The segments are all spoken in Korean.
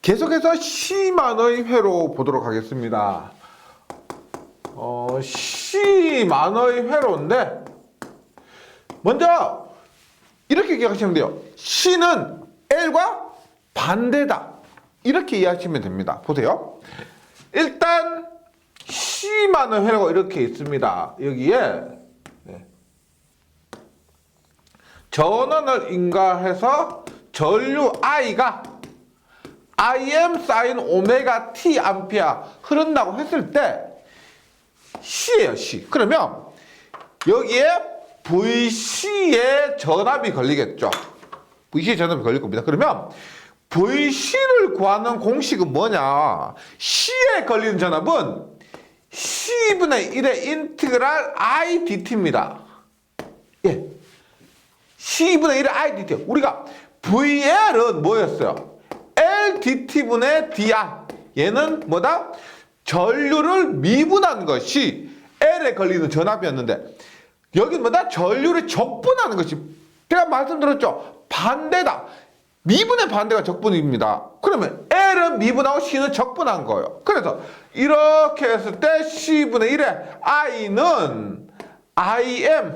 계속해서 C만의 회로 보도록 하겠습니다. C만의 회로인데 먼저 이렇게 기억하시면 돼요. C는 L과 반대다. 이렇게 이해하시면 됩니다. 보세요. 일단 C만의 회로가 이렇게 있습니다. 여기에 전원을 인가해서 전류 I가 Im sin 오메가 t 암페어 흐른다고 했을 때 C예요, C. 그러면 여기에 VC에 전압이 걸리겠죠. VC에 전압이 걸릴 겁니다. 그러면 VC를 구하는 공식은 뭐냐? C에 걸리는 전압은 C분의 1의 인티그랄 I dt입니다. 예. C분의 1의 I dt. 우리가 VL은 뭐였어요? L dt분의 dr. 얘는 뭐다? 전류를 미분하는 것이 L에 걸리는 전압이었는데 여기는 뭐다? 전류를 적분하는 것이, 제가 말씀드렸죠? 반대다. 미분의 반대가 적분입니다. 그러면 L은 미분하고 C는 적분한 거예요. 그래서 이렇게 했을 때 C분의 1의 I는 Im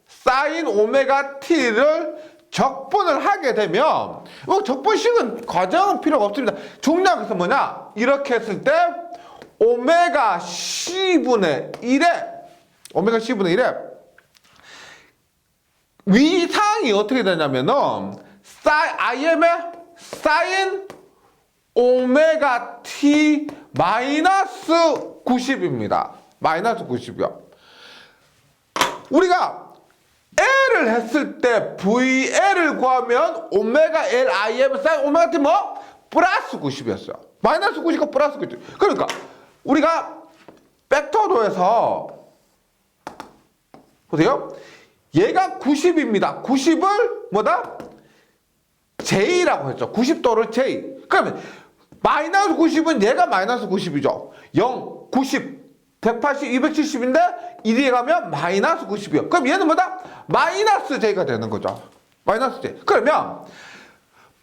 sin 오메가 t를 적분을 하게 되면, 적분식은 과정은 필요가 없습니다. 중요한 것은 뭐냐? 이렇게 했을 때 오메가 C분의 1의 위상이 어떻게 되냐면은 Im의 sin 오메가 t 마이너스 90입니다. 마이너스 90이요. 우리가 L을 했을 때 VL을 구하면 오메가 L Im sin 오메가 t 뭐? 플러스 90이었어요. 마이너스 90과 플러스 90. 그러니까 우리가 벡터도에서 보세요. 얘가 90입니다. 90을 뭐다? J라고 했죠. 90도를 J. 그러면 마이너스 90은 얘가 마이너스 90이죠. 0, 90, 180, 270인데 1위에 가면 마이너스 90이요. 그럼 얘는 뭐다? 마이너스 J가 되는 거죠. 마이너스 J. 그러면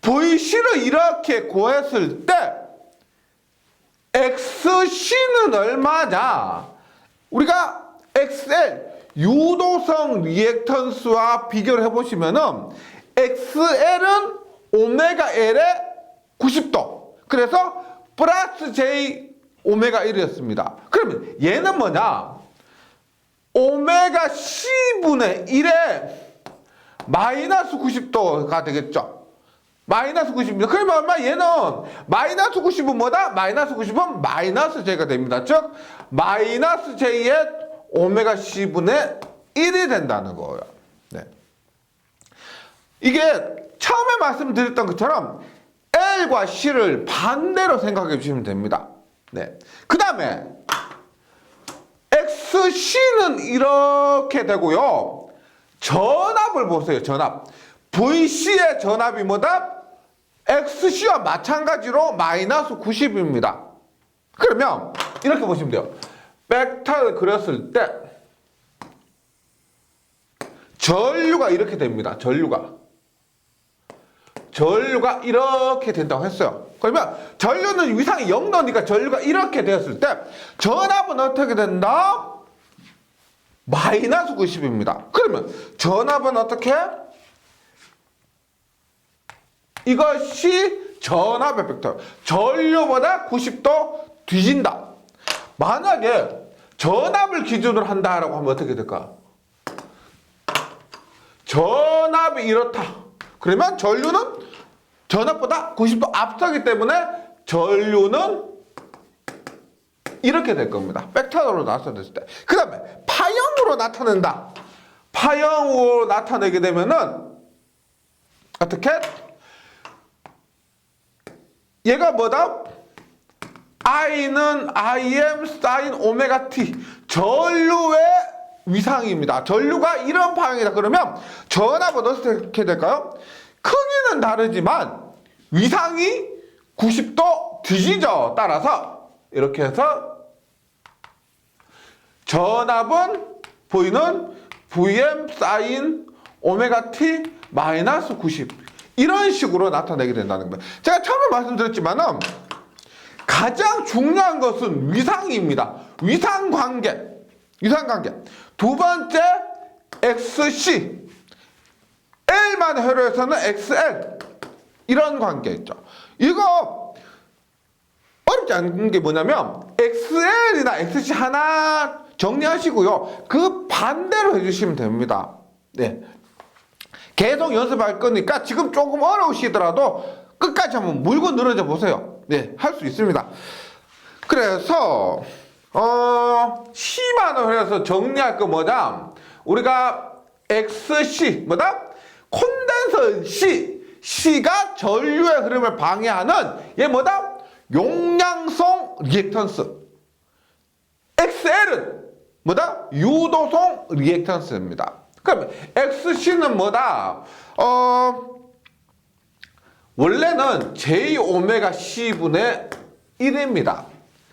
VC를 이렇게 구했을 때 XC는 얼마냐? 우리가 XL 유도성 리액턴스와 비교를 해보시면은 XL은 오메가 L의 90도. 그래서 플러스 J 오메가 1이었습니다. 그러면 얘는 뭐냐? 오메가 C분의 1의 마이너스 90도가 되겠죠. 마이너스 90입니다. 그러면 얼마? 얘는 마이너스 90은 뭐다? 마이너스 90은 마이너스 J가 됩니다. 즉 마이너스 J의 오메가 C분의 1이 된다는 거예요. 네. 이게 처음에 말씀드렸던 것처럼 L과 C를 반대로 생각해 주시면 됩니다. 네. 그 다음에 XC는 이렇게 되고요. 전압을 보세요. 전압. VC의 전압이 뭐다? XC와 마찬가지로 마이너스 90입니다. 그러면 이렇게 보시면 돼요. 벡터를 그렸을 때 전류가 이렇게 됩니다. 전류가 이렇게 된다고 했어요. 그러면 전류는 위상이 0 넣으니까 전류가 이렇게 되었을 때 전압은 어떻게 된다? 마이너스 90입니다. 그러면 전압은 어떻게? 이것이 전압의 벡터. 전류보다 90도 뒤진다. 만약에 전압을 기준으로 한다라고 하면 어떻게 될까? 전압이 이렇다. 그러면 전류는 전압보다 90도 앞서기 때문에 전류는 이렇게 될 겁니다. 벡터로 나타냈을 때. 그 다음에 파형으로 나타낸다. 파형으로 나타내게 되면은 어떻게? 얘가 뭐다? I는 Im sin 오메가 t. 전류의 위상입니다. 전류가 이런 파형이다. 그러면 전압은 어떻게 될까요? 크기는 다르지만 위상이 90도 뒤지죠. 따라서 이렇게 해서 전압은 보이는 Vm sin 오메가 t 마이너스 90. 이런 식으로 나타내게 된다는 거예요. 제가 처음에 말씀드렸지만은 가장 중요한 것은 위상입니다. 위상관계. 위상관계. 두 번째 XC. L만 회로에서는 XL. 이런 관계 있죠. 이거 어렵지 않은 게 뭐냐면 XL이나 XC 하나 정리하시고요. 그 반대로 해주시면 됩니다. 네. 계속 연습할 거니까 지금 조금 어려우시더라도 끝까지 한번 물고 늘어져 보세요. 네, 할 수 있습니다. 그래서 C만 회로에서 정리할 거 뭐다? 우리가 XC 뭐다? 콘덴서 C가 전류의 흐름을 방해하는 얘 뭐다? 용량성 리액턴스. XL은 뭐다? 유도성 리액턴스입니다. 그러면 XC는 뭐다? 원래는 JωC분의 1입니다.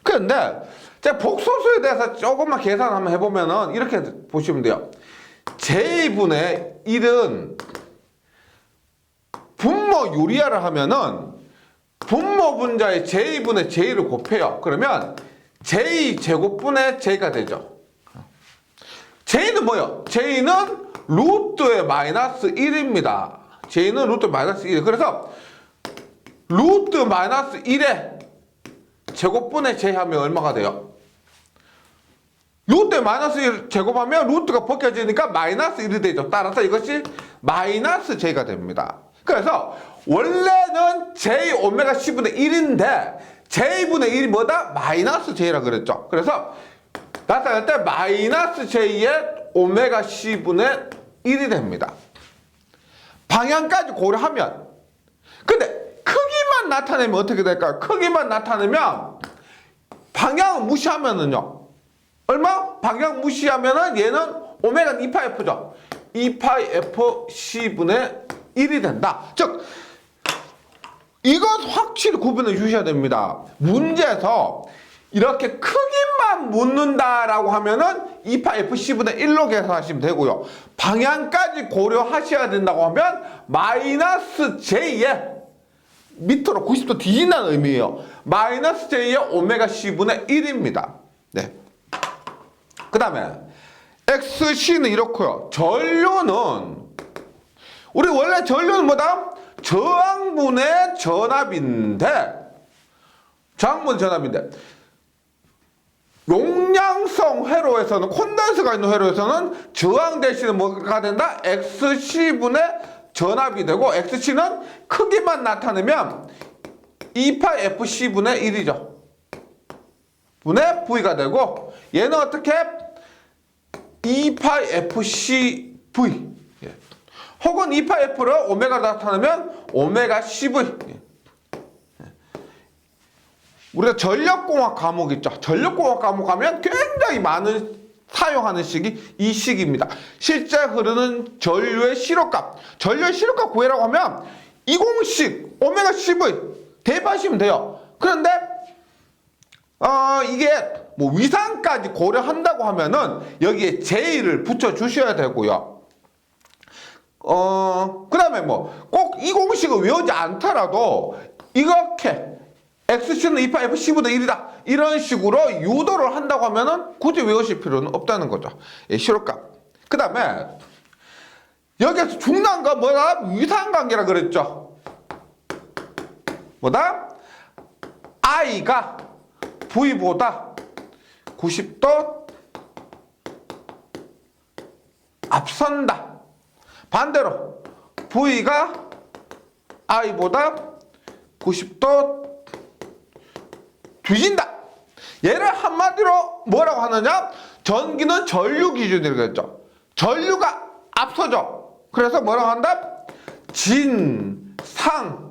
그런데 제가 복소수에 대해서 조금만 계산 한번 해보면은 이렇게 보시면 돼요. J분의 1은 분모 유리화를 하면은 분모 분자의 J분의 J를 곱해요. 그러면 J 제곱분의 J가 되죠. J는 뭐요? J는 루트의 마이너스 1입니다. J는 루트 마이너스 1. 그래서 루트 마이너스 1에 제곱분의 J 하면 얼마가 돼요? 루트의 마이너스 1 제곱하면 루트가 벗겨지니까 마이너스 1이 되죠. 따라서 이것이 마이너스 J가 됩니다. 그래서 원래는 JωC분의 1인데 J분의 1이 뭐다? 마이너스 J라 그랬죠. 그래서 나타낼 때 마이너스 J의 ωC분의 1이 됩니다. 방향까지 고려하면. 근데 크기만 나타내면 어떻게 될까요? 크기만 나타내면 방향을 무시하면은요. 얼마? 방향 무시하면은 얘는 오메가 2파이F죠. 2파이FC분의 1이 된다. 즉 이것 확실히 구분해 주셔야 됩니다. 문제에서 이렇게 크기만 묻는다라고 하면은 2파이FC분의 1로 계산하시면 되고요. 방향까지 고려하셔야 된다고 하면 마이너스 J의 밑으로 90도 뒤진다는 의미예요. 마이너스 J의 ωC분의 1입니다. 네. 그 다음에 XC는 이렇고요. 전류는 우리 원래 전류는 뭐다? 저항분의 전압인데 용량성 회로에서는 콘덴서가 있는 회로에서는 저항 대신에 뭐가 된다? XC분의 전압이 되고 XC는 크기만 나타내면 2파이FC분의 1이죠. 분의 V가 되고 얘는 어떻게? 2파이FCV 혹은 2파이F를 오메가 나타내면 ωCV. 우리가 전력공학 과목 있죠. 전력공학 과목 가면 굉장히 많은 사용하는 식이 이 식입니다. 실제 흐르는 전류의 시로값. 전류의 시로값 구해라고 하면 이 공식 ωCV 대입하시면 돼요. 그런데 이게 뭐 위상까지 고려한다고 하면은 여기에 J를 붙여 주셔야 되고요. 그 다음에 뭐 꼭 이 공식을 외우지 않더라도 이렇게 XC는 2파이FC분의 1이다. 이런 식으로 유도를 한다고 하면은 굳이 외우실 필요는 없다는 거죠. 예, 시로값. 그 다음에 여기에서 중요한 건 뭐다? 위상관계라 그랬죠. 뭐다? I가 V보다 90도 앞선다. 반대로 V가 I보다 90도 뒤진다. 얘를 한마디로 뭐라고 하느냐? 전기는 전류 기준이라고 했죠. 전류가 앞서죠. 그래서 뭐라고 한다? 진상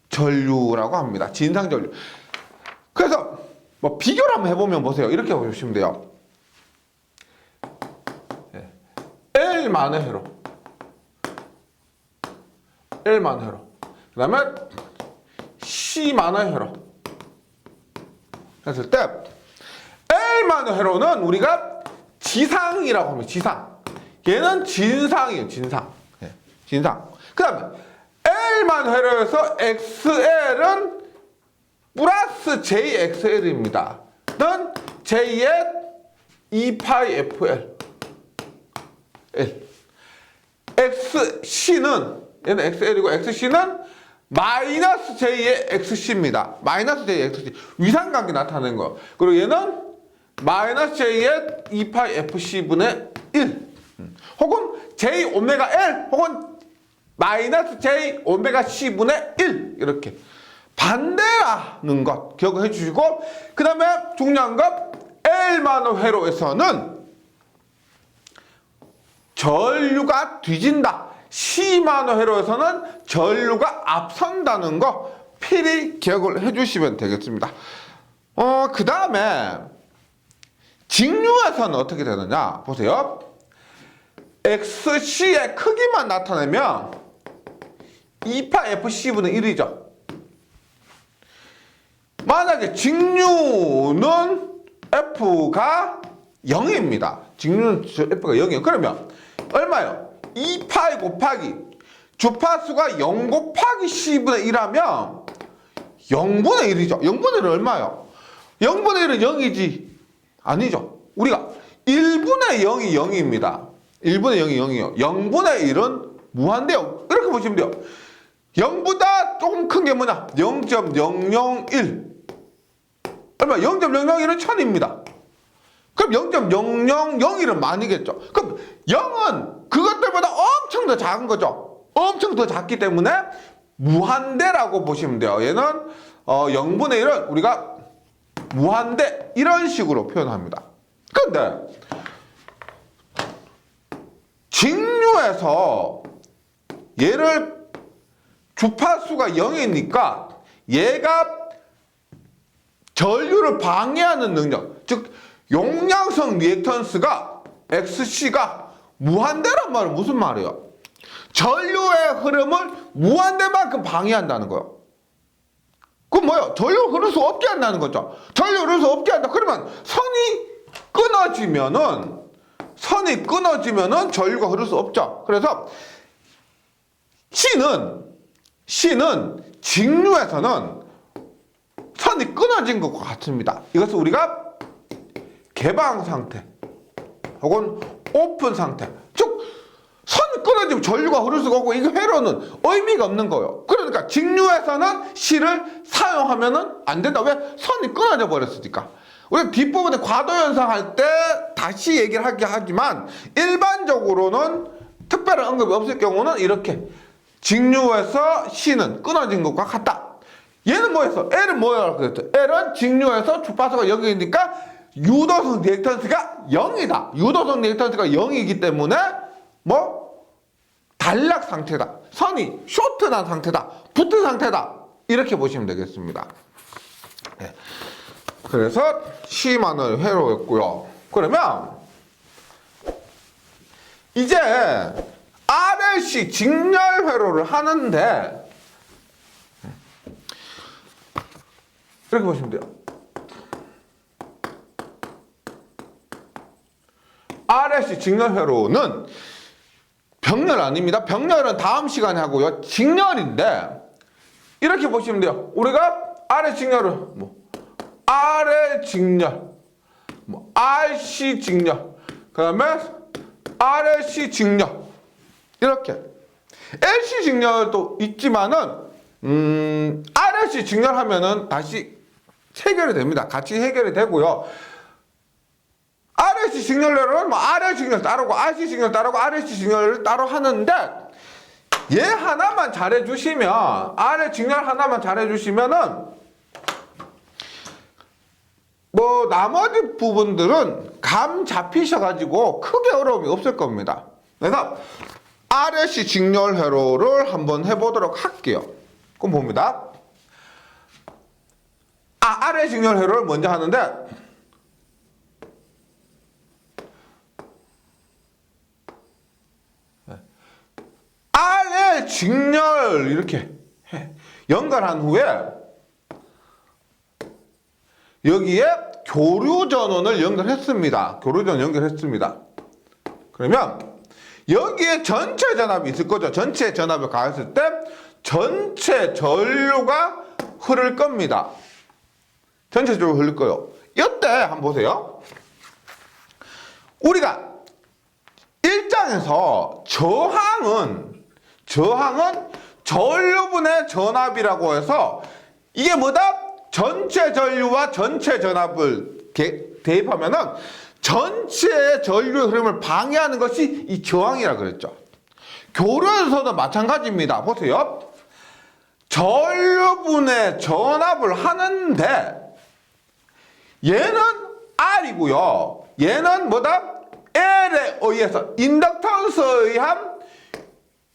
전류라고 합니다. 진상 전류. 그래서 뭐 비교를 한번 해보면 보세요. 이렇게 보시면 돼요. L만의 회로. L만의 회로. 그 다음에 C만의 회로. 했을 때 L만의 회로는 우리가 지상이라고 합니다. 지상. 얘는 진상이에요. 진상. 네, 진상. 그 다음에 L만 회로해서 XL은 플러스 JXL입니다. 는 J의 2파이 FL L. XC는 얘는 XL이고 XC는 마이너스 J의 XC입니다. 마이너스 J의 XC. 위상관계 나타내는 거. 그리고 얘는 마이너스 J의 2파이 FC분의 1. 혹은 J 오메가 L 혹은 마이너스 J 오메가 C분의 1. 이렇게. 반대라는 것 기억해 주시고, 그 다음에 중요한 것 L만 회로에서는 전류가 뒤진다. C만 회로에서는 전류가 앞선다는 거 필히 기억을 해 주시면 되겠습니다. 그 다음에 직류에서는 어떻게 되느냐 보세요. XC의 크기만 나타내면 2파 FC분의 1이죠. 만약에 직류는 F가 0입니다. 직류는 F가 0이에요. 그러면 얼마예요? 2파이 곱하기 주파수가 0 곱하기 C분의 1하면 0분의 1이죠. 0분의 1은 얼마예요? 0분의 1은 0이지. 아니죠. 우리가 1분의 0이 0입니다. 1분의 0이 0이에요. 0분의 1은 무한대요. 이렇게 보시면 돼요. 0보다 조금 큰 게 뭐냐? 0.001. 얼마? 0.001은 1000입니다. 그럼 0.0001은 만이겠죠. 그럼 0은 그것들보다 엄청 더 작은 거죠. 엄청 더 작기 때문에 무한대라고 보시면 돼요. 얘는 0분의 1은 우리가 무한대 이런 식으로 표현합니다. 그런데 직류에서 얘를 주파수가 0이니까 얘가 전류를 방해하는 능력, 즉 용량성 리액턴스가 XC가 무한대란 말은 무슨 말이에요? 전류의 흐름을 무한대만큼 방해한다는 거예요. 그럼 뭐예요? 전류 흐를 수 없게 한다는 거죠. 전류 흐를 수 없게 한다. 그러면 선이 끊어지면은 전류가 흐를 수 없죠. 그래서 C는 직류에서는 선이 끊어진 것과 같습니다. 이것을 우리가 개방 상태 혹은 오픈 상태, 즉 선이 끊어지면 전류가 흐를 수가 없고 이게 회로는 의미가 없는 거예요. 그러니까 직류에서는 C를 사용하면은 안 된다. 왜? 선이 끊어져 버렸으니까. 우리 뒷부분에 과도 현상할 때 다시 얘기를 하긴 하지만 일반적으로는 특별한 언급이 없을 경우는 이렇게 직류에서 C는 끊어진 것과 같다. 얘는 뭐였어? L은 뭐라고 그랬죠? L은 직류에서 주파수가 0이니까 유도성 리액턴스가 0이다. 유도성 리액턴스가 0이기 때문에 단락 상태다. 선이 쇼트난 상태다. 붙은 상태다. 이렇게 보시면 되겠습니다. 네. 그래서 C만을 회로했고요. 그러면 이제 RLC 직렬 회로를 하는데 이렇게 보시면 돼요. RLC 직렬 회로는 병렬 아닙니다. 병렬은 다음 시간에 하고요. 직렬인데 이렇게 보시면 돼요. 우리가 RL 직렬을 RL 직렬, RC 직렬, 그 다음에 RLC 직렬 이렇게 LC 직렬도 있지만은 RLC 직렬하면은 다시 해결이 됩니다. 같이 해결이 되고요. RLC 직렬로는 RL 직렬 따르고 RC 직렬 따르고 RLC 직렬을 따로 하는데 얘 하나만 잘해주시면 RL 직렬 하나만 잘해주시면은 나머지 부분들은 감 잡히셔가지고 크게 어려움이 없을 겁니다. 그래서 RLC 직렬 회로를 한번 해보도록 할게요. 그럼 봅니다. RL 직렬 회로를 먼저 하는데 RL 직렬 이렇게 연결한 후에 여기에 교류 전원을 연결했습니다. 교류 전원 연결했습니다. 그러면 여기에 전체 전압이 있을 거죠. 전체 전압을 가했을 때 전체 전류가 흐를 겁니다. 전체 전류 흐를 거예요. 이때 한번 보세요. 우리가 1장에서 저항은 전류분의 전압이라고 해서 이게 뭐다? 전체 전류와 전체 전압을 대입하면은 전체 전류의 흐름을 방해하는 것이 이 저항이라고 그랬죠. 교류에서도 마찬가지입니다. 보세요. 전류분의 전압을 하는데 얘는 R이고요. 얘는 뭐다? L에 의해서 인덕턴스에 의한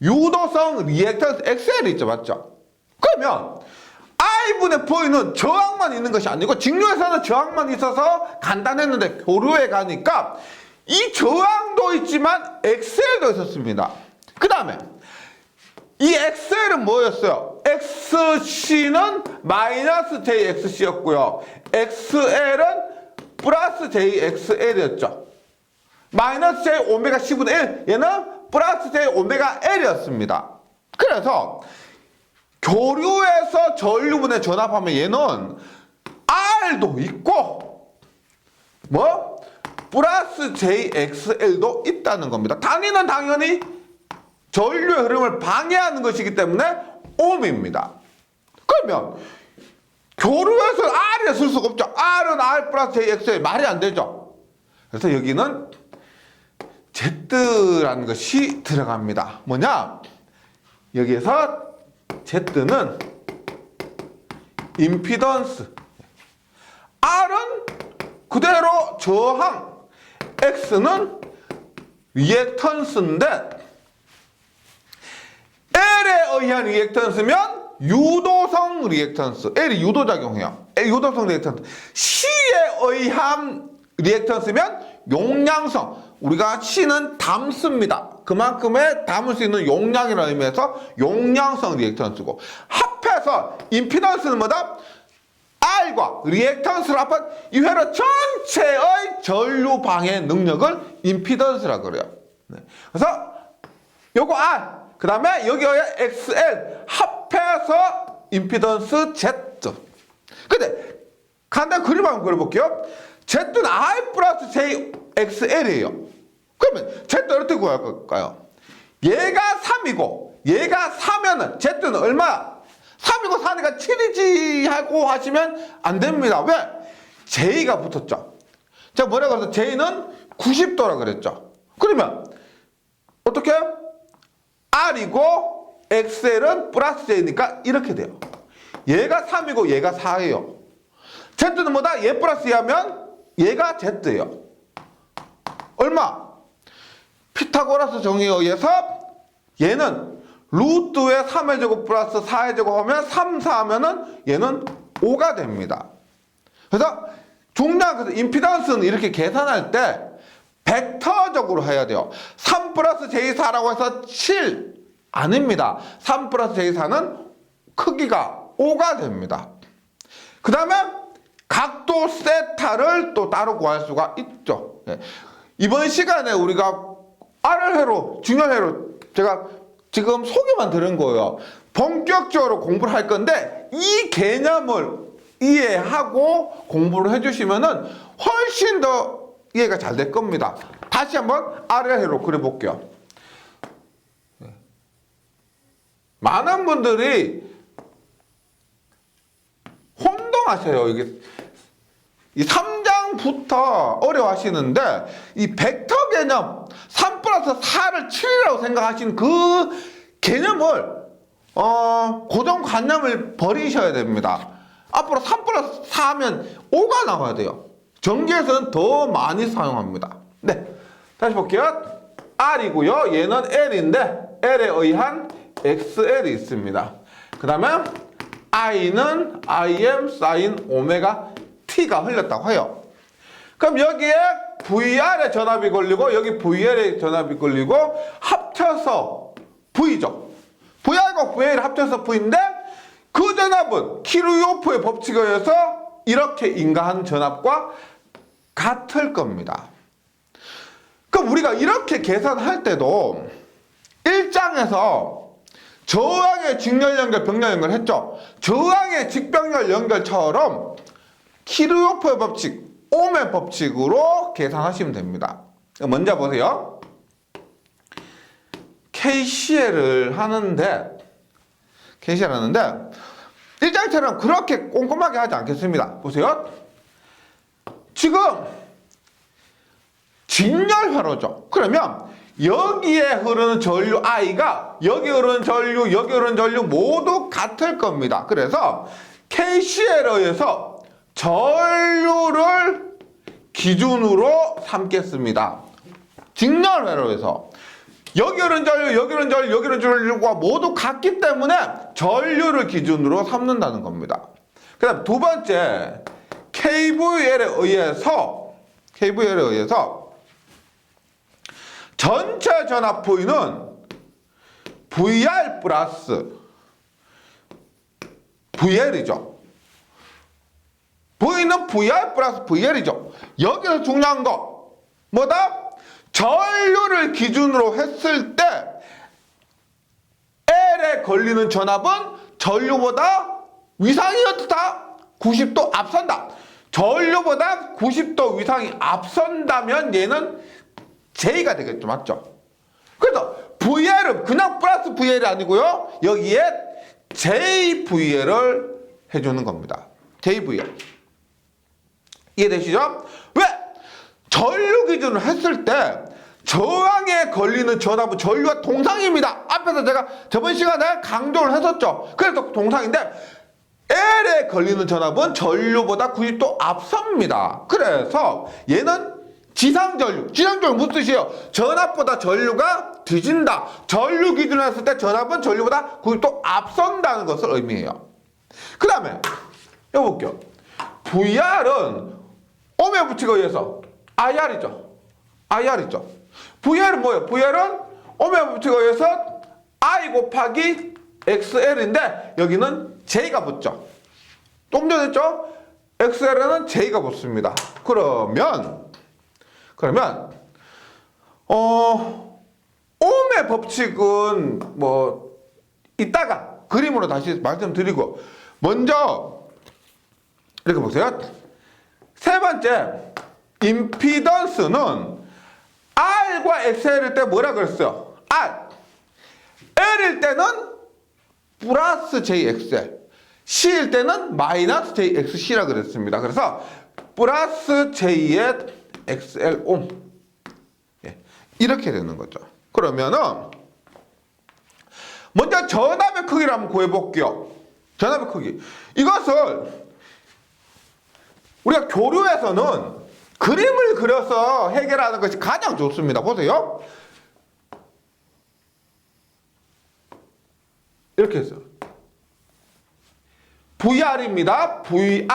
유도성 리액턴스 XL 있죠. 맞죠? 그러면 I분의 V는 저항만 있는 것이 아니고 직류에서는 저항만 있어서 간단했는데 교류에 가니까 이 저항도 있지만 XL도 있었습니다. 그 다음에 이 XL은 뭐였어요? XC는 마이너스 JXC였고요. XL은 플러스 JXL이었죠. 마이너스 J 오메가 C분의 1 얘는 플러스 J 오메가 L이었습니다. 그래서 교류에서 전류분의 전압하면 얘는 R도 있고 뭐? 플러스 JXL도 있다는 겁니다. 단위는 당연히 전류의 흐름을 방해하는 것이기 때문에 옴입니다. 그러면 교류에서 R을 쓸 수가 없죠. R은 R 플러스 JXL 말이 안 되죠. 그래서 여기는 Z라는 것이 들어갑니다. 뭐냐? 여기에서 Z는 임피던스, R은 그대로 저항, X는 리액턴스인데 L에 의한 리액턴스면 유도성 리액턴스, L이 유도작용해요. 유도성 리액턴스. C에 의한 리액턴스면 용량성, 우리가 C는 담습니다. 그만큼의 담을 수 있는 용량이라는 의미에서 용량성 리액턴스고, 합해서 임피던스는 뭐다? R과 리액턴스를 합한 이 회로 전체의 전류 방해 능력을 임피던스라고 그래요. 그래서 요거 R, 그 다음에 여기에 XL 합해서 임피던스 Z. 근데 간단히 그림 한번 그려볼게요. Z는 R 플러스 JXL이에요. 그러면 Z는 어떻게 구할 걸까요? 얘가 3이고 얘가 4면은 Z는 얼마? 3이고 4니까 7이지 하고 하시면 안 됩니다. 왜? J가 붙었죠. 제가 뭐라고 해서 J는 90도라 그랬죠. 그러면 어떻게? R이고 XL은 플러스 J니까 이렇게 돼요. 얘가 3이고 얘가 4예요. Z는 뭐다? 얘 플러스 하면 얘가 Z예요. 얼마? 피타고라스 정의에 의해서 얘는 루트의 3의 제곱 플러스 4의 제곱 하면 3, 4 하면은 얘는 5가 됩니다. 그래서 중량, 그래서 임피던스는 이렇게 계산할 때 벡터적으로 해야 돼요. 3 플러스 J4라고 해서 7 아닙니다. 3 플러스 J4는 크기가 5가 됩니다. 그 다음에 각도 세타를 또 따로 구할 수가 있죠. 이번 시간에 우리가 R회로, 중열회로 제가 지금 소개만 들은 거예요. 본격적으로 공부를 할 건데 이 개념을 이해하고 공부를 해주시면은 훨씬 더 이해가 잘 될 겁니다. 다시 한번 R회로 그려볼게요. 많은 분들이 혼동하세요. 이게 이 3장부터 어려워하시는데 이 벡터 개념 3 플러스 4를 7이라고 생각하시는 그 개념을 고정관념을 버리셔야 됩니다. 앞으로 3 플러스 4 하면 5가 나와야 돼요. 전기에서는 더 많이 사용합니다. 네, 다시 볼게요. R이고요. 얘는 L인데 L에 의한 XL이 있습니다. 그 다음에 I는 IM sin 오메가 T가 흘렸다고 해요. 그럼 여기에 VR의 전압이 걸리고 여기 VL의 전압이 걸리고 합쳐서 V죠. VR과 VL을 합쳐서 V인데 그 전압은 키르요프의 법칙에 의해서 이렇게 인가한 전압과 같을 겁니다. 그럼 우리가 이렇게 계산할 때도 1장에서 저항의 직렬 연결, 병렬 연결 했죠. 저항의 직병렬 연결처럼 키르호프의 법칙, 옴의 법칙으로 계산하시면 됩니다. 먼저 보세요. KCL을 하는데 일장처럼 그렇게 꼼꼼하게 하지 않겠습니다. 보세요. 지금 직렬회로죠. 그러면 여기에 흐르는 전류 I가 여기 흐르는 전류, 여기 흐르는 전류 모두 같을 겁니다. 그래서 KCL에서 전류를 기준으로 삼겠습니다. 직렬회로에서 여기 흐르는 전류, 여기 흐르는 전류, 여기 흐르는 전류가 모두 같기 때문에 전류를 기준으로 삼는다는 겁니다. 그 다음 두 번째, KVL에 의해서 전체 전압 V는 VR 플러스 VL이죠. V는 VR 플러스 VL이죠. 여기서 중요한 거 뭐다? 전류를 기준으로 했을 때 L에 걸리는 전압은 전류보다 위상이 어떻다? 90도 앞선다. 전류보다 90도 위상이 앞선다면 얘는 J가 되겠죠. 맞죠? 그래서 VL은 그냥 플러스 VL이 아니고요. 여기에 JVL을 해주는 겁니다. JVL. 이해되시죠? 왜? 전류 기준으로 했을 때 저항에 걸리는 전압은 전류와 동상입니다. 앞에서 제가 저번 시간에 강조를 했었죠. 그래서 동상인데 L에 걸리는 전압은 전류보다 90도 앞섭니다. 그래서 얘는 지상전류 무슨 뜻이에요? 전압보다 전류가 뒤진다. 전류 기준으로 했을 때 전압은 전류보다 90도 앞선다는 것을 의미해요. 그 다음에 이거 볼게요. VR은 옴의 법칙에 의해서 IR이죠. VR은 뭐예요? VR은 옴의 법칙에 의해서 I 곱하기 XL인데 여기는 J가 붙죠. 좀 전에 했죠? XL에는 J가 붙습니다. 그러면 옴의 법칙은 뭐 이따가 그림으로 다시 말씀드리고 먼저 이렇게 보세요. 세 번째, 임피던스는 R과 XL일 때 뭐라 그랬어요? R. L일 때는 플러스 JXL, C일 때는 마이너스 JXC라 그랬습니다. 그래서 플러스 J의 XL 옴. 이렇게 되는 거죠. 그러면은 먼저 전압의 크기를 한번 구해볼게요. 전압의 크기. 이것을 우리가 교류에서는 그림을 그려서 해결하는 것이 가장 좋습니다. 보세요. 이렇게 해서 VR입니다. VR.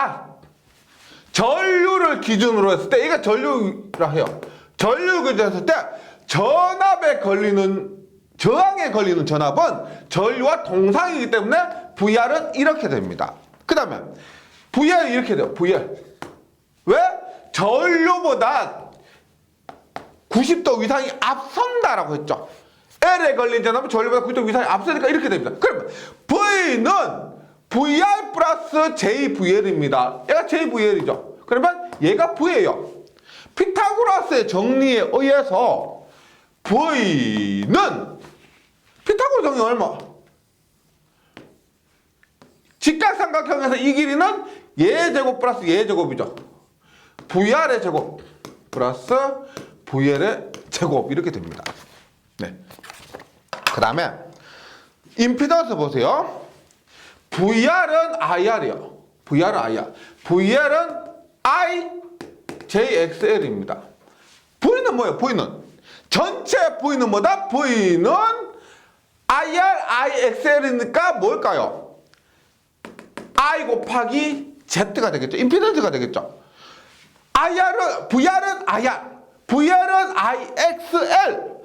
전류를 기준으로 했을 때 이게 전류라 해요. 전류 기준으로 했을 때 저항에 걸리는 전압은 전류와 동상이기 때문에 VR은 이렇게 됩니다. 그 다음에 VR이 이렇게 돼요. VR. 왜? 전류보다 90도 위상이 앞선다라고 했죠. L에 걸린 전압은 전류보다 90도 위상이 앞서니까 이렇게 됩니다. 그러면 V는 VR 플러스 JVL입니다. 얘가 JVL이죠. 그러면 얘가 V예요. 피타고라스의 정리에 의해서 V는 피타고라스 정리 얼마? 직각삼각형에서 이 길이는 얘 제곱 플러스 얘 제곱이죠. VR의 제곱 플러스 VL의 제곱 이렇게 됩니다. 네. 그 다음에 임피던스 보세요. VR은 IR이요. VR은 IR. VL은 IJXL입니다. V는 뭐예요? V는 전체 V는 뭐다? V는 IR, IXL이니까 뭘까요? I 곱하기 Z가 되겠죠. 임피던스가 되겠죠. VR은 IR, VR은 IXL.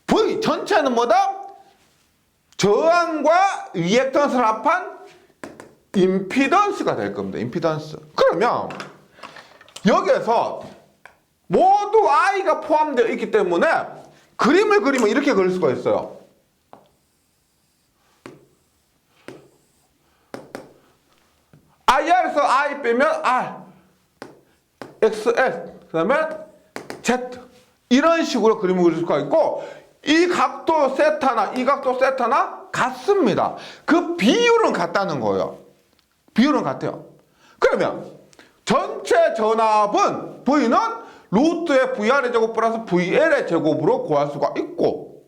V 전체는 뭐다? 저항과 리액턴스를 합한 임피던스가 될 겁니다. 임피던스. 그러면 여기에서 모두 I가 포함되어 있기 때문에 그림을 그리면 이렇게 그릴 수가 있어요. R에서 I 빼면 R, XL, 그 다음에 Z. 이런 식으로 그림을 그릴 수가 있고, 이 각도 세타나 이 각도 세타나 같습니다. 그 비율은 같다는 거예요. 비율은 같아요. 그러면 전체 전압은 V는 루트의 VR의 제곱 플러스 VL의 제곱으로 구할 수가 있고,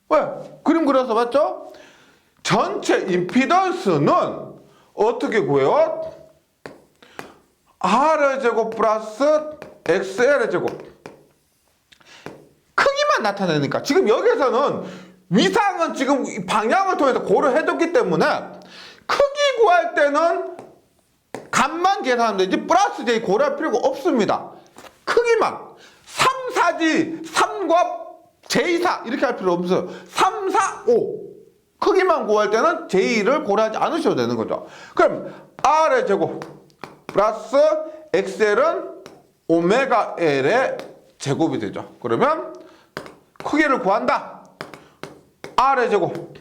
왜? 그림 그려서 봤죠? 전체 임피던스는 어떻게 구해요? R의 제곱 플러스 XL의 제곱. 크기만 나타내니까. 지금 여기서는 위상은 지금 방향을 통해서 고려해줬기 때문에 크기 구할 때는 값만 계산하면 되지 플러스 J 고려할 필요가 없습니다. 크기만 3, 4지 3과 J4 이렇게 할 필요 없어요. 3, 4, 5 크기만 구할 때는 J를 고려하지 않으셔도 되는 거죠. 그럼 R의 제곱 플러스 XL은 오메가 L의 제곱이 되죠. 그러면 크기를 구한다. R의 제곱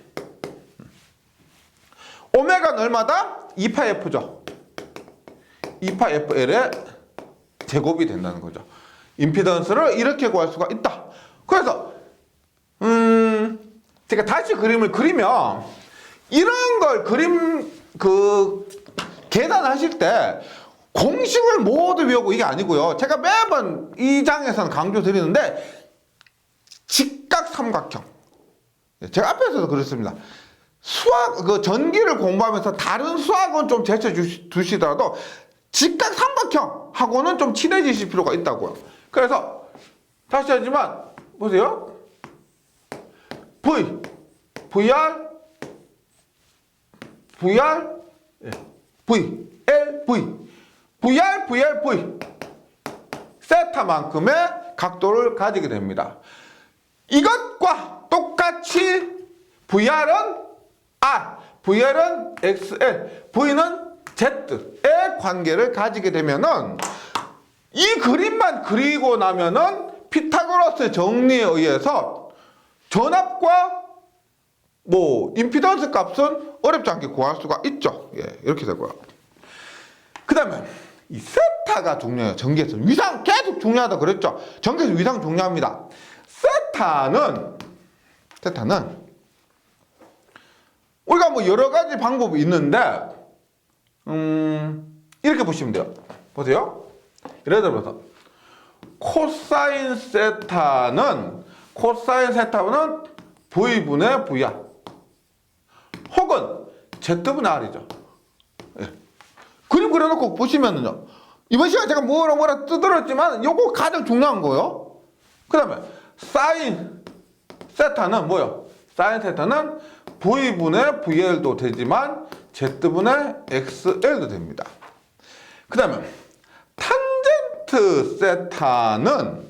오메가는 얼마다? 2파이F죠. 2파이FL의 제곱이 된다는 거죠. 임피던스를 이렇게 구할 수가 있다. 그래서 제가 다시 그림을 그리면 이런 걸 그림 계산하실 때 공식을 모두 외우고 이게 아니고요. 제가 매번 이 장에서는 강조 드리는데 직각 삼각형. 제가 앞에서도 그랬습니다. 수학 전기를 공부하면서 다른 수학은 좀 제쳐 두시더라도 직각 삼각형하고는 좀 친해지실 필요가 있다고요. 그래서 다시 하지만 보세요. V, VR, VR, V, L, V, VR, VR, V 세타만큼의 각도를 가지게 됩니다. 이것과 똑같이 VR은 R, VL은 XL, V는 Z의 관계를 가지게 되면은 이 그림만 그리고 나면은 피타고라스의 정리에 의해서 전압과 임피던스 값은 어렵지 않게 구할 수가 있죠. 예, 이렇게 되고요. 그 다음에 이 세타가 중요해요. 전기에서 위상 계속 중요하다 그랬죠. 전기에서 위상 중요합니다. 세타는 우리가 여러 가지 방법이 있는데 이렇게 보시면 돼요. 보세요. 예를 들어서 코사인 세타는 V분의 VR 혹은 Z분의 R이죠. 예. 그림 그려놓고 보시면은요. 이번 시간에 제가 뭐라 뜨들었지만 요거 가장 중요한 거예요. 그 다음에 사인 세타는 뭐요? 사인 세타는 V분의 VL도 되지만 Z분의 XL도 됩니다. 그 다음에 탄젠트 세타는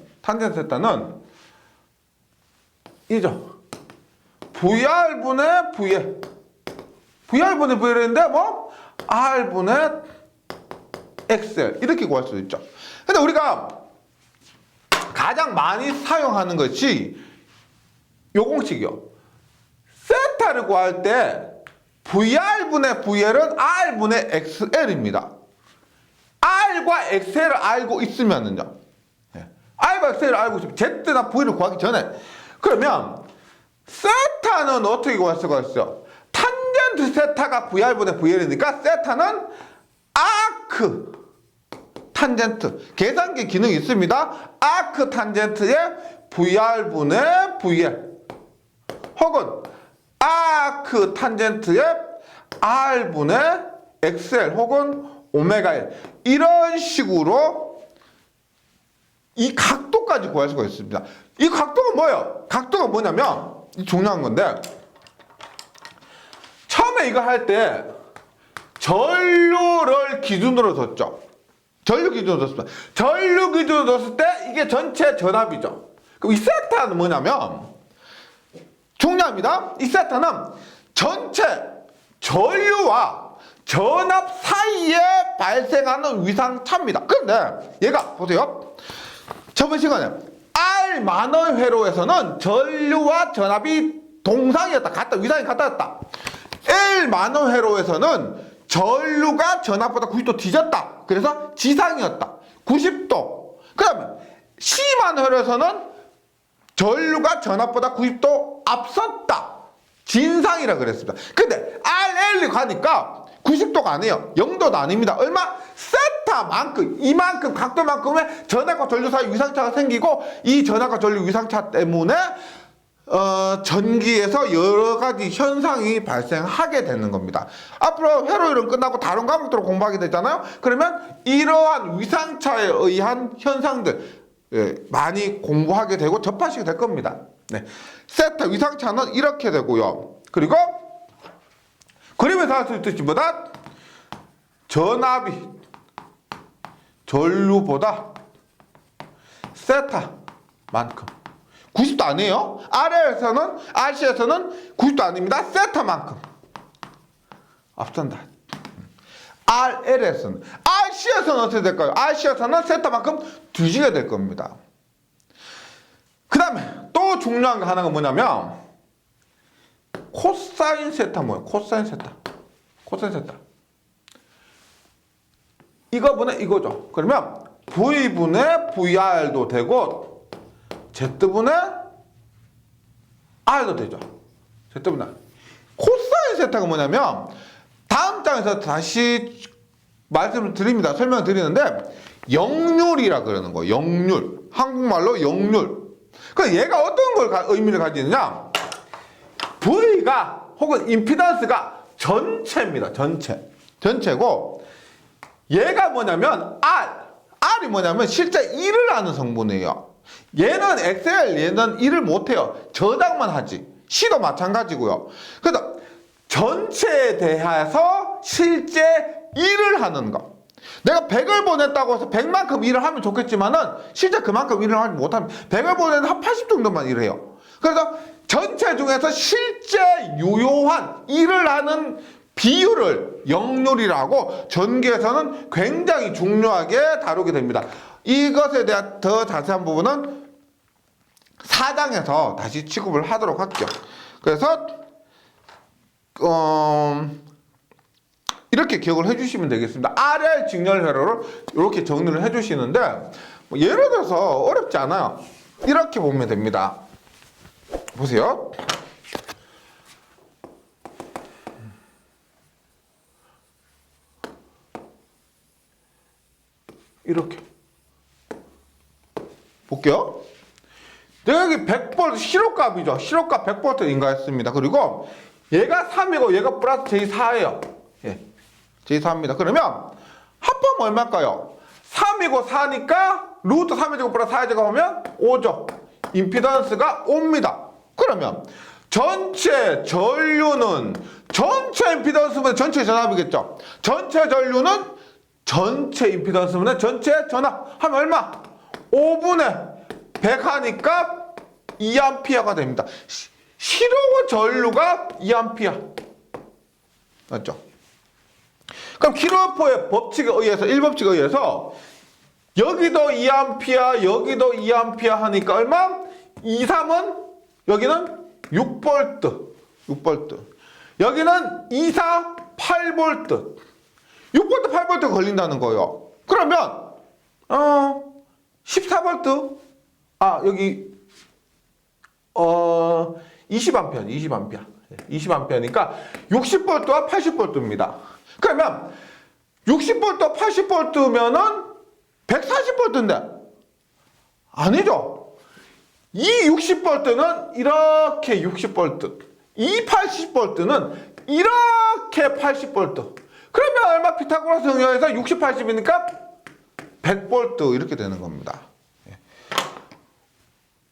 이죠. VR분의 VL. VR분의 VL인데 R분의 XL. 이렇게 구할 수 있죠. 근데 우리가 가장 많이 사용하는 것이 요 공식이요. 세타를 구할 때 VR분의 VL은 R분의 XL입니다. R과 XL을 알고 있으면은요. R과 XL을 알고 있으면 Z나 V를 구하기 전에 그러면 세타는 어떻게 구할 수가 있어요? 탄젠트 세타가 VR분의 VL이니까 세타는 아크 탄젠트 계산기 기능이 있습니다. 아크 탄젠트의 VR분의 VL 혹은 아크 탄젠트의 R분의 XL 혹은 오메가 L 이런 식으로 이 각도까지 구할 수가 있습니다. 이 각도가 뭐예요? 각도가 뭐냐면 중요한 건데 처음에 이거 할 때 전류를 기준으로 뒀죠. 전류 기준으로 뒀습니다. 전류 기준으로 뒀을 때 이게 전체 전압이죠. 그럼 이 세타는 뭐냐면 중요합니다. 이 세타는 전체 전류와 전압 사이에 발생하는 위상차입니다. 그런데 얘가 보세요. 저번 시간에 R 만원 회로에서는 전류와 전압이 동상이었다. 같다. 위상이 같았다. L 만원 회로에서는 전류가 전압보다 90도 뒤졌다. 그래서 지상이었다. 90도. 그러면 심한 혈에서는 전류가 전압보다 90도 앞섰다. 진상이라 그랬습니다. 근데 RL이 가니까 90도가 아니에요. 0도도 아닙니다. 얼마? 세타만큼, 이만큼 각도만큼의 전압과 전류 사이 위상차가 생기고, 이 전압과 전류 위상차 때문에 전기에서 여러 가지 현상이 발생하게 되는 겁니다. 앞으로 회로 이론 끝나고 다른 과목들을 공부하게 되잖아요. 그러면 이러한 위상차에 의한 현상들 많이 공부하게 되고 접하시게 될 겁니다. 네. 세타 위상차는 이렇게 되고요. 그리고 그림에서 할 수 있듯이 뭐다? 전압이 전류보다 세타만큼 90도 아니에요. RC에서는 90도 아닙니다. 세타만큼 앞선다. RC에서는 어떻게 될까요? RC에서는 세타만큼 뒤지게 될 겁니다. 그 다음에 또 중요한 거 하나가 뭐냐면 코사인 세타 뭐예요? 코사인 세타. 이거분의 이거죠. 그러면 V분의 VR도 되고 Z분의 R도 되죠. Z분의 R. 코사인 세타가 뭐냐면 다음 장에서 다시 말씀을 드립니다. 설명을 드리는데 역률이라 그러는 거예요. 역률. 한국말로 역률. 그럼 얘가 어떤 걸 의미를 가지느냐? V가 혹은 임피던스가 전체입니다. 전체고 얘가 뭐냐면 R이 뭐냐면 실제 일을 하는 성분이에요. 얘는 XL, 얘는 일을 못해요. 저장만 하지. C도 마찬가지고요. 그래서 전체에 대해서 실제 일을 하는 거. 내가 100을 보냈다고 해서 100만큼 일을 하면 좋겠지만은 실제 그만큼 일을 하지 못하면 100을 보내는 한 80 정도만 일을 해요. 그래서 전체 중에서 실제 유효한 일을 하는 비율을 역률이라고 전기에서는 굉장히 중요하게 다루게 됩니다. 이것에 대한 더 자세한 부분은 4장에서 다시 취급을 하도록 할게요. 그래서 이렇게 기억을 해주시면 되겠습니다. RL 직렬 회로를 이렇게 정리를 해주시는데 예를 들어서 어렵지 않아요. 이렇게 보면 됩니다. 보세요. 이렇게 볼게요. 내가 여기 100V 실효값이죠. 실효값 100V 인가했습니다. 그리고 얘가 3이고 얘가 플러스 J4예요. 예, J4입니다. 그러면 합하면 얼마일까요? 3이고 4니까 루트 3의 제곱 플러스 4의 제곱 하면 5죠. 임피던스가 5입니다. 그러면 전체 전류는 전체 임피던스면 전체 전압이겠죠. 전체 전류는 전체 임피던스면 전체 전압 하면 얼마? 5분의 100 하니까 2A가 됩니다. 실효 전류가 2A. 맞죠? 그럼 킬로포의 법칙에 의해서 1법칙에 의해서 여기도 2A, 여기도 2A 하니까 얼마? 2, 3은 여기는 6V. 여기는 2, 4, 8V. 6V, 8V 걸린다는 거예요. 그러면 14V. 여기 20A. 20A니까 60V와 80V입니다. 그러면 60V, 80V면은 140V인데 아니죠. 이 60V는 이렇게 60V, 이 80V는 이렇게 80V. 그러면 얼마? 피타고라스 정리에서 60, 80이니까 100V 이렇게 되는 겁니다.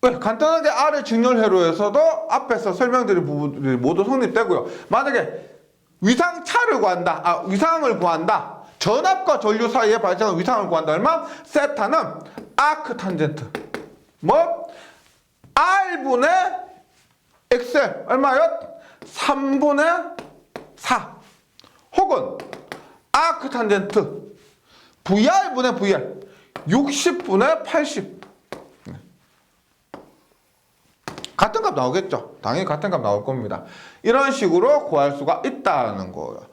간단하게 R의 직렬회로에서도 앞에서 설명드린 부분들이 모두 성립되고요. 만약에 위상차를 구한다, 위상을 구한다. 전압과 전류 사이에 발생한 위상을 구한다. 얼마? 세타는 아크 탄젠트. 뭐? R분의 XL. 얼마요? 3분의 4. 혹은 아크 탄젠트. VR분의 VR. 60분의 80. 같은 값 나오겠죠. 당연히 같은 값 나올 겁니다. 이런 식으로 구할 수가 있다는 거예요.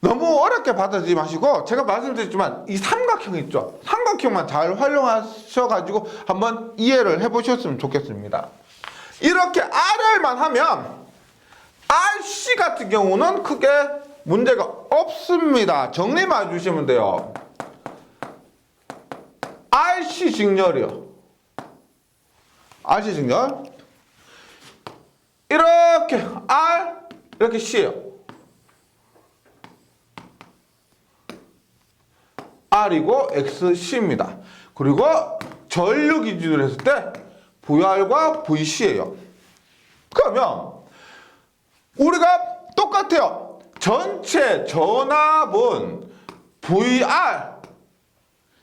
너무 어렵게 받아들이지 마시고 제가 말씀드렸지만 이 삼각형 있죠? 삼각형만 잘 활용하셔가지고 한번 이해를 해보셨으면 좋겠습니다. 이렇게 RL만 하면 RC 같은 경우는 크게 문제가 없습니다. 정리만 해주시면 돼요. RC 직렬이요. RC 직렬. 이렇게 R, 이렇게 C예요. R이고 XC입니다. 그리고 전류 기준으로 했을 때 VR과 VC예요. 그러면 우리가 똑같아요. 전체 전압은 VR,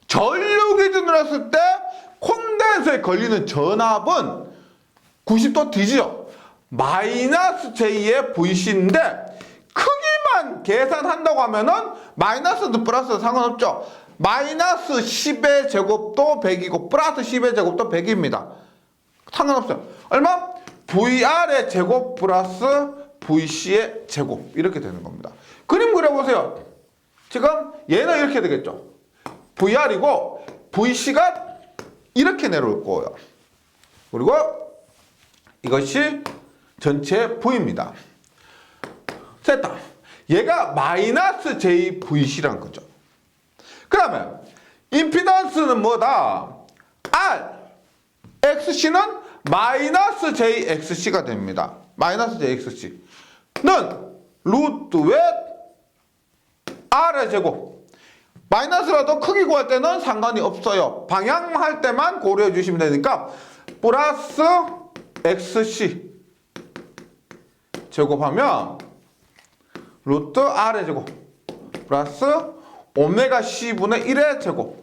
전류 기준으로 했을 때 콘덴서에 걸리는 전압은 90도 D죠. 마이너스 J의 VC인데 크기만 계산한다고 하면은 마이너스도 플러스도 상관없죠. 마이너스 10의 제곱도 100이고 플러스 10의 제곱도 100입니다. 상관없어요. 얼마? VR의 제곱 플러스 VC의 제곱 이렇게 되는 겁니다. 그림 그려보세요. 지금 얘는 이렇게 되겠죠. VR이고 VC가 이렇게 내려올 거예요. 그리고 이것이 전체 V입니다. 됐다. 얘가 마이너스 JVC라는 거죠. 그러면 임피던스는 뭐다? R, XC는 마이너스 JXC가 됩니다. 마이너스 JXC는 루트 왜 R의 제곱. 마이너스라도 크기 구할 때는 상관이 없어요. 방향할 때만 고려해 주시면 되니까 플러스 XC 제곱하면 루트 R의 제곱 플러스 오메가 C분의 1의 제곱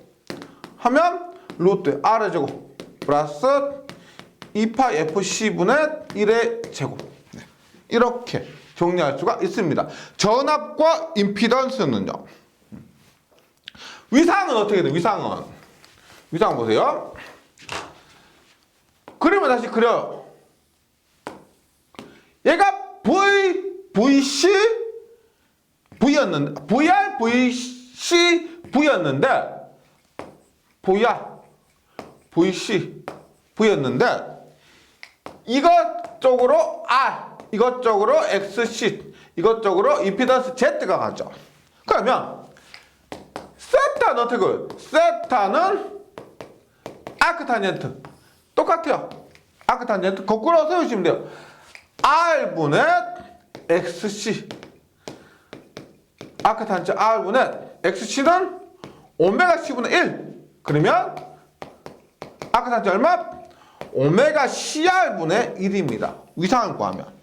하면 루트 R의 제곱 플러스 2파 FC분의 1의 제곱. 네. 이렇게 정리할 수가 있습니다. 전압과 임피던스는요. 위상은 어떻게 돼요? 위상은. 위상 보세요. 그림을 다시 그려요. 얘가 VC, V였는데, VR, VC, V였는데, VR, VC, V였는데, 이것 쪽으로 R, 이것 쪽으로 XC, 이것 쪽으로 임피던스 Z가 가죠. 그러면, 세타는 어떻게 해요? 세타는 아크탄젠트. 똑같아요. 아크탄젠트 거꾸로 세우시면 돼요. R분의 XC. 아크탄젠트 R분의 XC는 오메가 C분의 1. 그러면 아크탄젠트 얼마? 오메가 CR분의 1입니다. 위상을 구하면.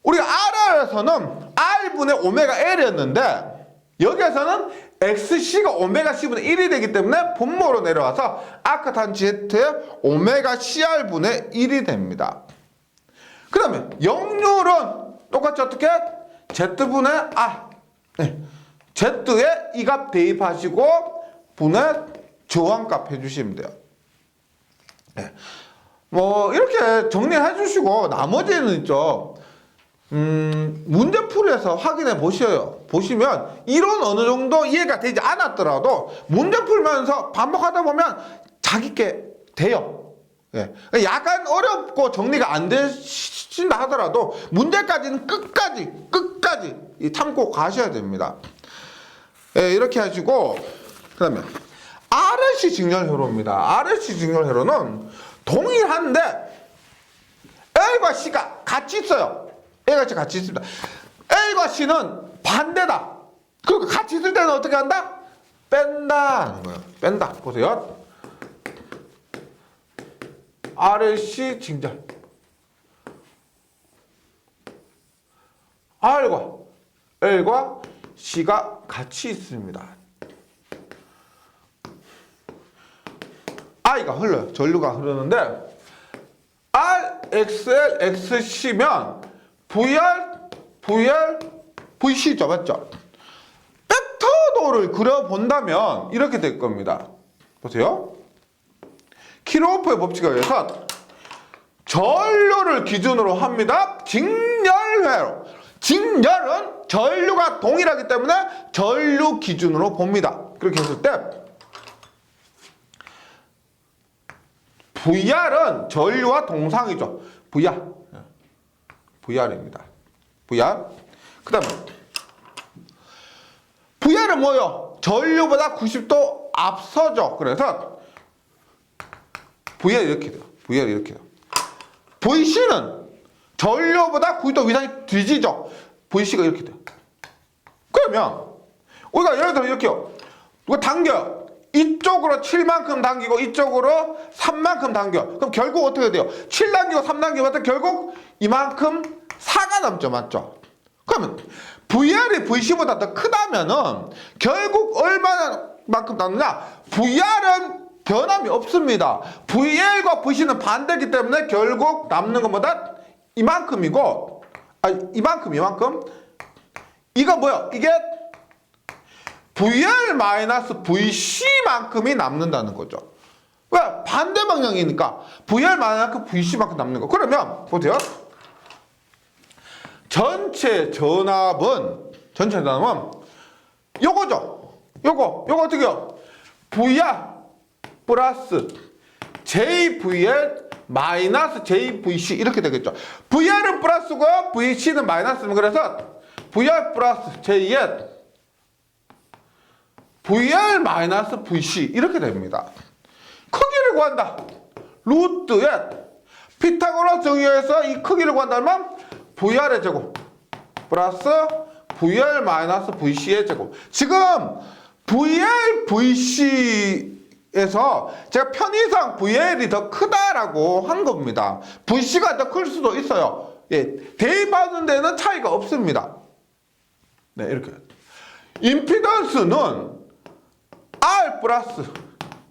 우리가 RR에서는 R분의 오메가 L이었는데 여기에서는 XC가 오메가 C분의 1이 되기 때문에 분모로 내려와서 아크탄젠트의 오메가 CR분의 1이 됩니다. 그러면 역률은 똑같이 어떻게? Z분의 R. 네. Z에 이 값 대입하시고 분의 저항값 해주시면 돼요. 네. 뭐 이렇게 정리해 주시고 나머지는 있죠. 문제풀이에서 확인해 보시면 이론 어느 정도 이해가 되지 않았더라도 문제 풀면서 반복하다 보면 자기께 돼요. 예. 약간 어렵고 정리가 안 되신다 하더라도 문제까지는 끝까지 참고 가셔야 됩니다. 예, 이렇게 하시고 그다음에 RLC 직렬회로입니다. RLC 직렬회로는 동일한데 L과 C가 같이 있어요. A가 같이 있습니다. L과 C는 반대다. 그러니까 같이 있을 때는 어떻게 한다? 뺀다 하는 거예요. 뺀다. 보세요. RLC 직렬. R과 L과 C가 같이 있습니다. I가 흘러요. 전류가 흐르는데 R, XL, XC면 VR, VC죠. 맞죠? 벡터도를 그려본다면 이렇게 될 겁니다. 보세요. 키르호프의 법칙에 의해서 전류를 기준으로 합니다. 직렬회로. 직렬은 전류가 동일하기 때문에 전류 기준으로 봅니다. 그렇게 했을 때 VR은 전류와 동상이죠. VR입니다. VR. 그 다음에 VR은 뭐요? 전류보다 90도 앞서죠. 그래서 VR 이렇게 돼요. VR 이렇게 돼요. VC는 전류보다 90도 위상이 뒤지죠. VC가 이렇게 돼요. 그러면 우리가 예를 들어 이렇게요. 이거 당겨요. 이쪽으로 7만큼 당기고 이쪽으로 3만큼 당겨. 그럼 결국 어떻게 돼요? 7 당기고 3 당기면 결국 이만큼 4가 남죠. 맞죠? 그러면 VR이 VC보다 더 크다면은 결국 얼마만큼 남느냐? VR은 변함이 없습니다. VL과 VC는 반대이기 때문에 결국 남는 것보다 이만큼이고, 이만큼. 이거 뭐야? 이게 VR-VC만큼이 남는다는 거죠. 왜? 반대 방향이니까 VR-VC만큼 남는 거. 그러면 보세요. 전체 전압은 요거죠. 요거 어떻게요? VR 플러스 JVL 마이너스 JVC 이렇게 되겠죠. VR은 플러스고 VC는 마이너스면 그래서 VR 플러스 JL VR 마이너스 VC 이렇게 됩니다. 크기를 구한다. 루트에 피타고라스 정의에서 이 크기를 구한다면 VR의 제곱 플러스 VR 마이너스 VC의 제곱. 지금 VR, VC에서 제가 편의상 VL이 더 크다라고 한 겁니다. VC가 더 클 수도 있어요. 예, 대입하는 데는 차이가 없습니다. 네, 이렇게. 임피던스는 R 플러스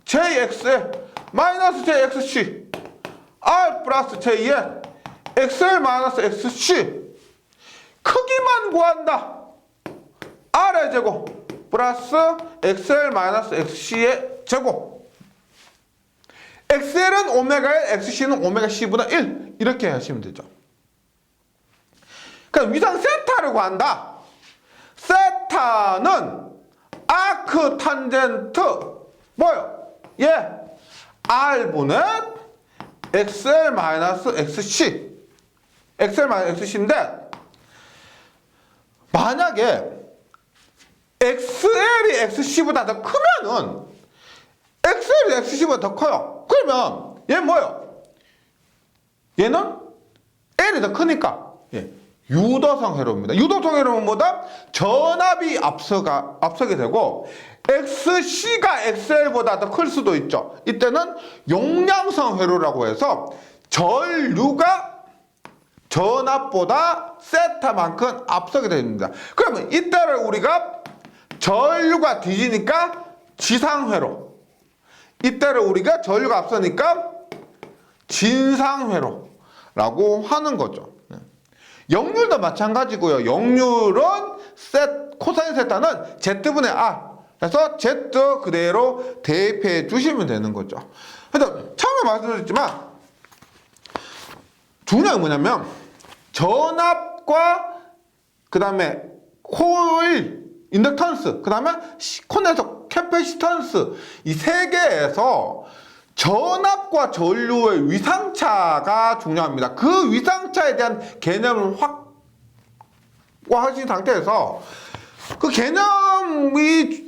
JXL 마이너스 JXC R 플러스 JL XL 마이너스 XC 크기만 구한다. R의 제곱 플러스 XL 마이너스 XC의 제곱. XL은 오메가 1, XC는 오메가 C보다 1 이렇게 하시면 되죠. 그럼 위상 세타를 구한다. 세타는 아크 탄젠트 뭐요? 예, R분의 XL 마이너스 XC XL 마이너스 XC인데 만약에 XL이 XC보다 더 크면은 XL이 XC보다 더 커요. 그러면 얘는 뭐요? 얘는 L이 더 크니까 예, 유도성 회로입니다. 유도성 회로는 뭐다? 전압이 앞서게 되고 XC가 XL보다 더 클 수도 있죠. 이때는 용량성 회로라고 해서 전류가 전압보다 세타만큼 앞서게 됩니다. 그러면 이때를 우리가 전류가 뒤지니까 지상회로, 이때를 우리가 전류가 앞서니까 진상회로라고 하는 거죠. 역률도 마찬가지고요. 역률은 코사인 세타는 Z분의 R. 그래서 Z 그대로 대입해 주시면 되는 거죠. 그래서 처음에 말씀드렸지만 중요한 게 뭐냐면 전압과 그 다음에 코일, 인덕턴스, 그 다음에 코네석, 캐패시턴스 이 세 개에서 전압과 전류의 위상차가 중요합니다. 그 위상차에 대한 개념을 확보하신 상태에서 그 개념이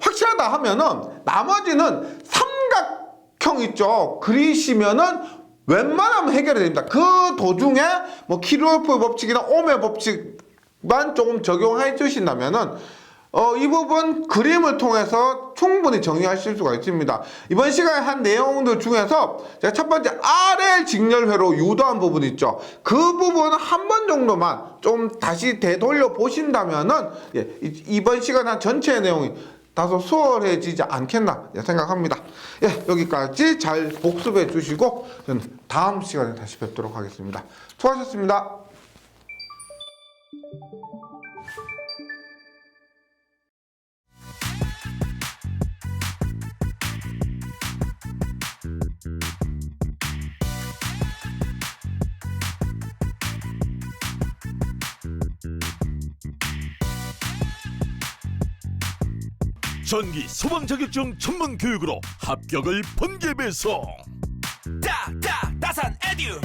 확실하다 하면은 나머지는 삼각형 있죠. 그리시면은 웬만하면 해결이 됩니다. 그 도중에 키르호프의 법칙이나 옴의 법칙만 조금 적용해 주신다면은 이 부분 그림을 통해서 충분히 정리하실 수가 있습니다. 이번 시간에 한 내용들 중에서 제가 첫 번째 RL 직렬회로 유도한 부분 있죠. 그 부분 한 번 정도만 좀 다시 되돌려 보신다면은 이번 시간 한 전체의 내용이 다소 수월해지지 않겠나 생각합니다. 여기까지 잘 복습해 주시고 저는 다음 시간에 다시 뵙도록 하겠습니다. 수고하셨습니다. 전기 소방 자격증 전문 교육으로 합격을 번개 배송. 따산 에듀